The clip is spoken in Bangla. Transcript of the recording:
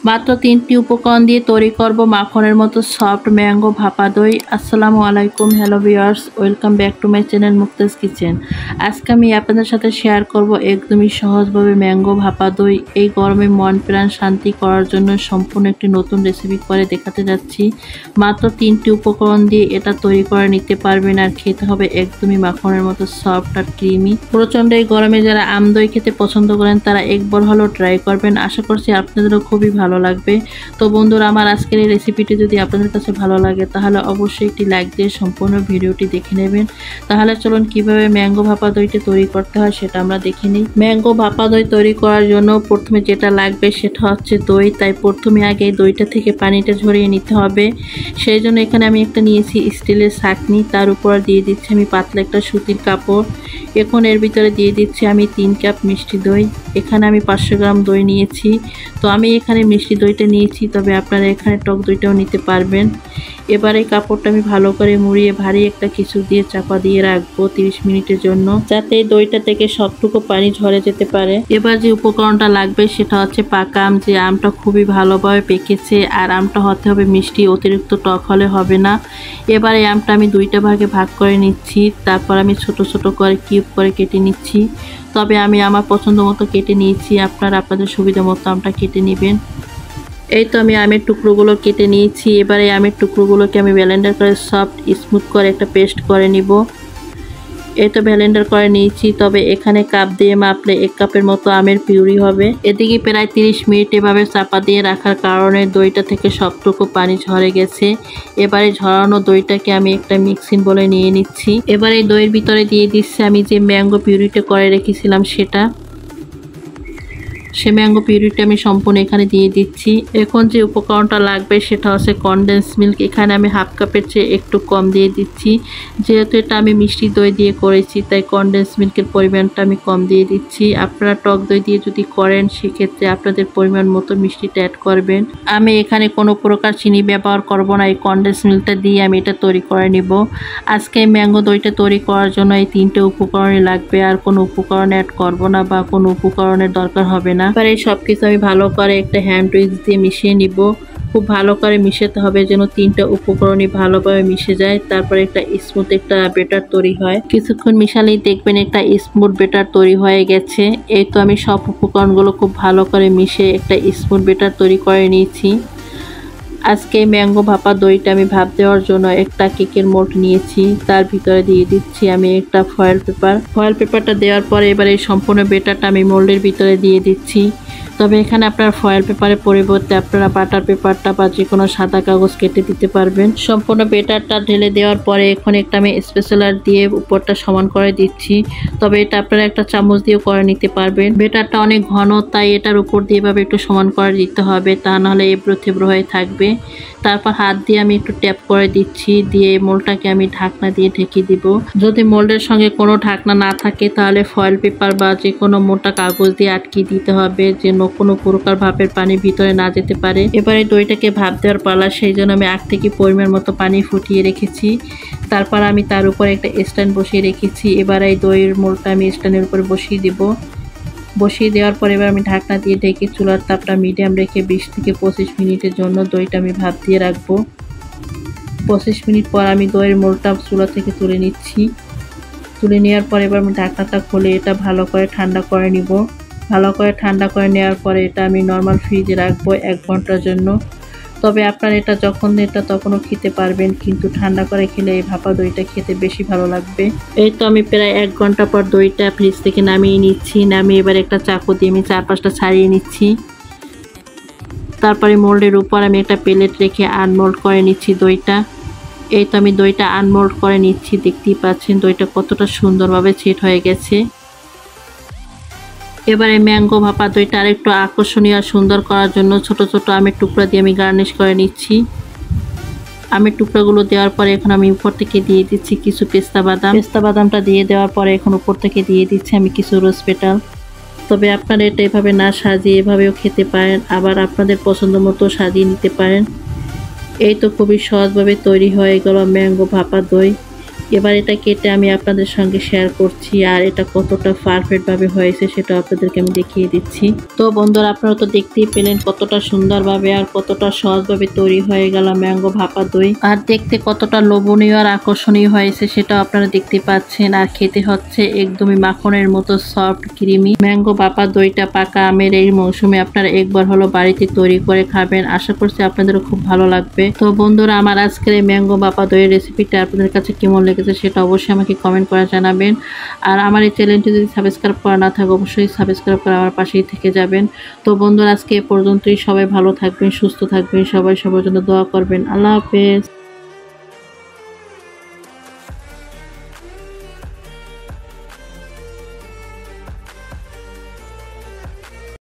মাত্র 3টি উপকরণ দিয়ে তৈরি করব মাখনের মতো সফট ম্যাঙ্গো ভাপা দই। আসসালামু আলাইকুম, hello viewers, welcome back to my channel Muktaz kitchen. আজকে আমি আপনাদের সাথে শেয়ার করব একদমই সহজভাবে ম্যাঙ্গো ভাপা দই। এই গরমে মন প্রাণ শান্তি করার জন্য সম্পূর্ণ একটি নতুন রেসিপি করে দেখাতে যাচ্ছি। মাত্র 3টি উপকরণ দিয়ে এটা তৈরি করে নিতে পারবেন, আর খেতে হবে একদমই মাখনের মতো সফট আর ক্রিমি। প্রচণ্ড এই গরমে যারা আম দই খেতে পছন্দ করেন তারা একবার হলেও ট্রাই করবেন। আশা করছি আপনাদেরও খুবই ভালো লাগবে। তো বন্ধুরা, আমার আজকের এই রেসিপিটি যদি আপনাদের কাছে ভালো লাগে তাহলে অবশ্যই একটি লাইক দিয়ে সম্পূর্ণ ভিডিওটি দেখে নেবেন। তাহলে চলুন কিভাবে ম্যাঙ্গো ভাপা দইটি তৈরি করতে হয় সেটা আমরা দেখে নিই। ম্যাঙ্গো ভাপা দই তৈরি করার জন্য প্রথমে যেটা লাগবে সেটা হচ্ছে দই। তাই প্রথমে আগে দইটা থেকে পানিটা ঝরিয়ে নিতে হবে। সেই জন্য এখানে আমি একটা নিয়েছি স্টিলের ছাঁকনি, তার উপর দিয়ে দিচ্ছি আমি পাতলা একটা সুতির কাপড়। এখন এর ভিতরে দিয়ে দিচ্ছি আমি 3 কাপ মিষ্টি দই। এখানে আমি 500 গ্রাম দই নিয়েছি। তো আমি এখানে মিষ্টি দইটা নিয়েছি, তবে আপনারা এখানে টক দইটাও নিতে পারবেন। এবার এই কাপড়টা আমি ভালো করে মুড়িয়ে ভারী একটা কিছু দিয়ে চাপা দিয়ে রাখবো 30 মিনিটের জন্য, যাতে এই দইটা থেকে সবটুকু পানি ঝরে যেতে পারে। এবার যে উপকরণটা লাগবে সেটা হচ্ছে পাকা আম। যে আমটা খুবই ভালোভাবে পেকেছে, আর আমটা হতে হবে মিষ্টি, অতিরিক্ত টক হলে হবে না। এবার এই আমটা আমি 2টা ভাগে ভাগ করে নিচ্ছি। তারপর আমি ছোট ছোট করে কিউব করে কেটে নিচ্ছি। তবে আমি আমার পছন্দ মতো কেটে নিয়েছি, আপনারা আপনাদের সুবিধা মতো আমটা কেটে নেবেন। এই তো আমি আমের টুকরোগুলো কেটে নিয়েছি। এবারে আমের টুকরোগুলোকে আমি ব্লেন্ডার করে সফট স্মুথ করে একটা পেস্ট করে নিব। এই তো ব্লেন্ডার করে নিয়েছি। তবে এখানে কাপ দিয়ে মাপলে 1 কাপের মতো আমের পিউরি হবে। এদিকে প্রায় 30 মিনিট এভাবে চাপা দিয়ে রাখার কারণে দইটা থেকে সবটুকু পানি ঝরে গেছে। এবারে ঝরানো দইটাকে আমি একটা মিক্সিং বলে নিয়ে নিচ্ছি। এবারে দইয়ের ভিতরে দিয়ে দিচ্ছি আমি যে ম্যাঙ্গো পিউরিটা করে রেখেছিলাম সেটা। সে ম্যাঙ্গো পিউরিটা আমি সম্পূর্ণ এখানে দিয়ে দিচ্ছি। এখন যে উপকরণটা লাগবে সেটা হচ্ছে কনডেন্স মিল্ক। এখানে আমি হাফ কাপের চেয়ে একটু কম দিয়ে দিচ্ছি। যেহেতু এটা আমি মিষ্টি দই দিয়ে করেছি, তাই কনডেন্স মিল্কের পরিমাণটা আমি কম দিয়ে দিচ্ছি। আপনারা টক দই দিয়ে যদি করেন সেক্ষেত্রে আপনাদের পরিমাণ মতো মিষ্টিটা অ্যাড করবেন। আমি এখানে কোনো প্রকার চিনি ব্যবহার করব না। এই কনডেন্স মিল্কটা দিয়ে আমি এটা তৈরি করে নিব। আজকে ম্যাঙ্গো দইটা তৈরি করার জন্য এই 3টে উপকরণই লাগবে, আর কোনো উপকরণ অ্যাড করব না বা কোনো উপকরণের দরকার হবে না। এবার এই সব কিছু আমি ভালো করে একটা হ্যান্ড উইক্স দিয়ে মিশিয়ে নিব। খুব ভালো করে মিশাতে হবে যেন 3টা উপকরণই ভালোভাবে মিশে যায়। তারপরে একটা স্মুথ একটা ব্যাটার তৈরি হয়। কিছুক্ষণ মিশালেই দেখবেন একটা স্মুথ ব্যাটার তৈরি হয়ে গেছে। এই তো আমি সব উপকরণগুলো খুব ভালো করে মিশিয়ে একটা স্মুথ ব্যাটার তৈরি করে নিয়েছি। আজকে ম্যাঙ্গো ভাপা দইটা আমি ভাপ দেওয়ার জন্য একটা কেকের মোল্ড নিয়েছি। তার ভিতরে দিয়ে দিচ্ছি আমি একটা ফয়েল পেপার। ফয়েল পেপারটা দেওয়ার পরে এবার এই সম্পূর্ণ ব্যাটারটা আমি মোল্ডের ভিতরে দিয়ে দিচ্ছি। তবে এখানে আপনার ফয়েল পেপারের পরিবর্তে আপনারা বাটার পেপারটা বা যে কোনো সাদা কাগজ কেটে দিতে পারবেন। সম্পূর্ণ ব্যাটারটা ঢেলে দেওয়ার পরে এখন একটা আমি স্প্যাচুলার দিয়ে উপরটা সমান করে দিচ্ছি। তবে এটা আপনারা একটা চামচ দিয়েও করে নিতে পারবেন। ব্যাটারটা অনেক ঘন, তাই এটার উপর দিয়ে এভাবে একটু সমান করে দিতে হবে, তা নাহলে এবড়ো থেবড়ো হয়ে থাকবে। তারপর হাত দিয়ে আমি একটু ট্যাপ করে দিচ্ছি, দিয়ে মোল্ডটাকে আমি ঢাকনা দিয়ে ঢেকে দিব। যদি মোল্ডের সঙ্গে কোনো ঢাকনা না থাকে তাহলে ফয়েল পেপার বা যে কোনো মোটা কাগজ দিয়ে আটকে দিতে হবে, যেন কোনো প্রকার ভাপের পানি ভিতরে না যেতে পারে। এবারে দইটাকে ভাপ দেওয়ার পালা, সেই জন্য আমি আগ থেকে পরিমাণ মতো পানি ফুটিয়ে রেখেছি। তারপর আমি তার উপরে একটা স্ট্যান্ড বসিয়ে রেখেছি। এবার এই দইয়ের মোল্ডটা আমি স্ট্যান্ডের উপরে বসিয়ে দিব। বসিয়ে দেওয়ার পর এবার আমি ঢাকনা দিয়ে ঢেকে চুলার তাপটা মিডিয়াম রেখে 20 থেকে 25 মিনিটের জন্য দইটা আমি ভাপ দিয়ে রাখবো। 25 মিনিট পর আমি দইয়ের মোল্ডটা চুলা থেকে তুলে নিচ্ছি। তুলে নেওয়ার পর এবার আমি ঢাকনাটা খুলে এটা ভালো করে ঠান্ডা করে নিব। ভালো করে ঠান্ডা করে নেওয়ার পরে এটা আমি নর্মাল ফ্রিজে রাখবো 1 ঘন্টার জন্য। তবে আপনারা এটা তখনও খেতে পারবেন, কিন্তু ঠান্ডা করে খেলে এই ভাপা দইটা খেতে বেশি ভালো লাগবে। এই তো আমি প্রায় 1 ঘন্টা পর দইটা ফ্রিজ থেকে নামিয়ে নিচ্ছি। নামিয়ে এবার একটা চাকু দিয়ে আমি 4-5টা ছাড়িয়ে নিচ্ছি। তারপরে মোল্ডের উপর আমি একটা প্লেট রেখে আনমোল্ড করে নিচ্ছি দইটা। এই তো আমি দইটা আনমোল্ড করে নিচ্ছি। দেখতেই পাচ্ছেন দইটা কতটা সুন্দরভাবে সেট হয়ে গেছে। এবারে ম্যাঙ্গো ভাপা দইটা আরেকটু আকর্ষণীয় আর সুন্দর করার জন্য ছোট ছোট আমের টুকরা দিয়ে আমি গার্নিশ করে নিচ্ছি। আমের টুকরাগুলো দেওয়ার পরে এখন আমি উপর থেকে দিয়ে দিচ্ছি কিছু পেস্তা বাদাম। পেস্তা বাদামটা দিয়ে দেওয়ার পরে এখন উপর থেকে দিয়ে দিচ্ছি আমি কিছু রোজ পেটাল। তবে আপনারা এটা এভাবে না সাজিয়ে এভাবেও খেতে পারেন, আবার আপনাদের পছন্দ মতো সাজিয়ে নিতে পারেন। এই তো খুবই সহজভাবে তৈরি হয়ে গেল ম্যাঙ্গো ভাপা দই। এবার এটা কেটে আমি আপনাদের সঙ্গে শেয়ার করছি, আর এটা কতটা পারফেক্ট ভাবে হয়েছে সেটা আপনাদেরকে আমি দেখিয়ে দিচ্ছি। তো বন্ধুরা, আপনারা তো দেখতেই পেলেন কতটা সুন্দরভাবে আর কতটা সহজভাবে তৈরি হয়ে গেল ম্যাঙ্গো ভাপা দই। আর দেখতে কতটা লোভনীয় আর আকর্ষণীয় হয়েছে সেটা আপনারা দেখতে পাচ্ছেন। আর খেতে হচ্ছে একদমই মাখনের মতো সফট ক্রিমি। ম্যাঙ্গো ভাপা দইটা পাকা আমের এই মৌসুমে আপনারা একবার হলো বাড়িতে তৈরি করে খাবেন। আশা করছি আপনাদেরও খুব ভালো লাগবে। তো বন্ধুরা, আমার আজকের এই ম্যাঙ্গো ভাপা দইয়ের রেসিপিটা আপনাদের কাছে কেমন লেগেছে সেটা অবশ্যই আমাকে কমেন্ট করে জানাবেন। আর আমার এই চ্যানেলটি যদি সাবস্ক্রাইব করা না থাকে অবশ্যই সাবস্ক্রাইব করে আমার পাশেই থেকে যাবেন। তো বন্ধুরা, আজকে এ পর্যন্তই। সবাই ভালো থাকবেন, সুস্থ থাকবেন, সবাই সবার জন্য দোয়া করবেন। আল্লাহ হাফেজ।